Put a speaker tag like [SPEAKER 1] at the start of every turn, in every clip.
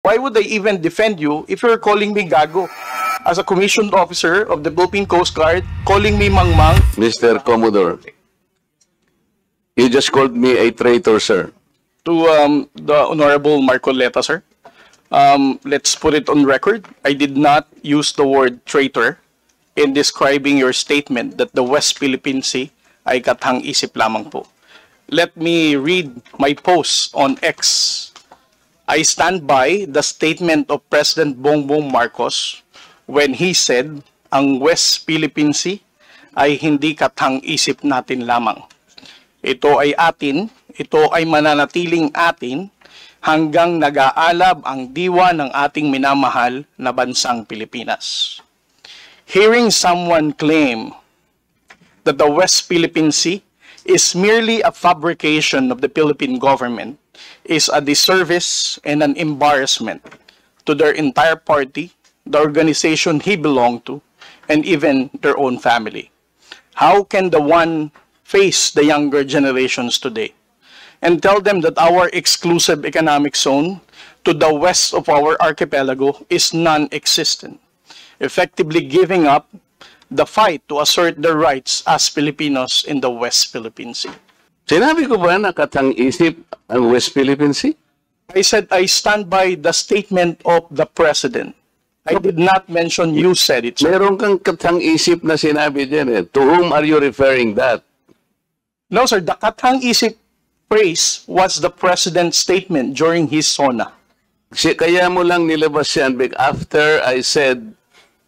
[SPEAKER 1] Why would I even defend you if you're calling me gago? As a commissioned officer of the Philippine Coast Guard, calling me mangmang?
[SPEAKER 2] Mr. Commodore, you just called me a traitor, sir.
[SPEAKER 1] To the Honorable Marcoleta, sir. Let's put it on record. I did not use the word traitor in describing your statement that the West Philippine Sea ay kathang-isip lamang po. Let me read my post on X. I stand by the statement of President Bongbong Marcos when he said, ang West Philippine Sea ay hindi kathang-isip natin lamang. Ito ay atin, ito ay mananatiling atin hanggang nag-aalab ang diwa ng ating minamahal na bansang Pilipinas. Hearing someone claim that the West Philippine Sea is merely a fabrication of the Philippine government is a disservice and an embarrassment to their entire party, the organization he belonged to, and even their own family. How can the one face the younger generations today and tell them that our exclusive economic zone to the west of our archipelago is non-existent, effectively giving up the fight to assert their rights as Filipinos in the West Philippine Sea?
[SPEAKER 2] Sinabi ko ba na kathang-isip ang West Philippine Sea?
[SPEAKER 1] I said I stand by the statement of the President. I did not mention you said it, sir.
[SPEAKER 2] Meron kang kathang-isip na sinabi dyan eh. To whom are you referring that?
[SPEAKER 1] No, sir. The kathang-isip phrase was the President's statement during his SONA.
[SPEAKER 2] Kaya mo lang nilabas yan after I said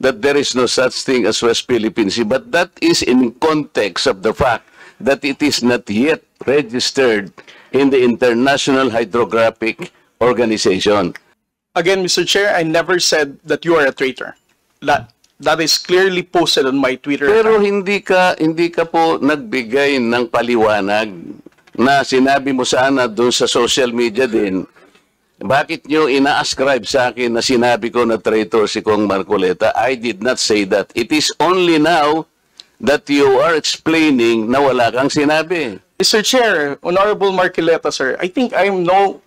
[SPEAKER 2] that there is no such thing as West Philippine Sea. But that is in context of the fact that it is not yet registered in the International Hydrographic Organization.
[SPEAKER 1] Again, Mr. Chair, I never said that you are a traitor. That is clearly posted on my Twitter
[SPEAKER 2] Pero
[SPEAKER 1] account.
[SPEAKER 2] hindi ka po nagbigay ng paliwanag na sinabi mo sana doon sa social media din. Bakit nyo ina-ascribe sa akin na sinabi ko na traitor si Kong Marcoleta? I did not say that. It is only now that you are explaining na wala kang sinabi.
[SPEAKER 1] Mr. Chair, Honorable Marcoleta, sir, I think I'm no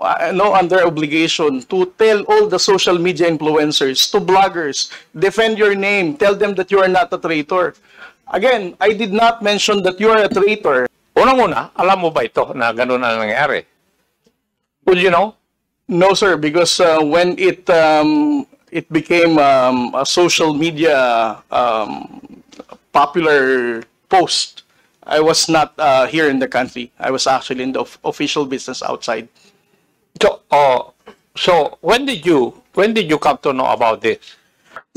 [SPEAKER 1] under obligation to tell all the social media influencers, to bloggers, defend your name, tell them that you are not a traitor. Again, I did not mention that you are a traitor.
[SPEAKER 3] Unang-una, alam mo ba ito na gano'n ang nangyari? Would you know?
[SPEAKER 1] No, sir, because when it became a social media popular post, I was not here in the country. I was actually in the official business outside.
[SPEAKER 3] So when did you come to know about this?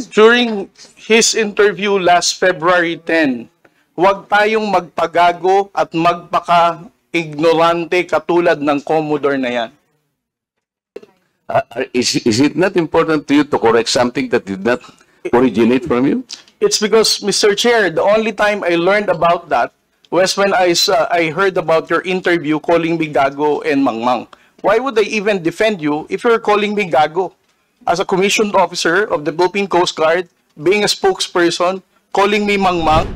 [SPEAKER 1] During his interview last February 10, huwag tayong magpagago at magpaka-ignorante katulad ng Commodore na yan.
[SPEAKER 2] Is it not important to you to correct something that did not originate from you?
[SPEAKER 1] It's because, Mr. Chair, the only time I learned about that was when I heard about your interview calling me gago and mangmang. Why would I even defend you if you're calling me gago? As a commissioned officer of the Philippine Coast Guard, being a spokesperson, calling me mangmang,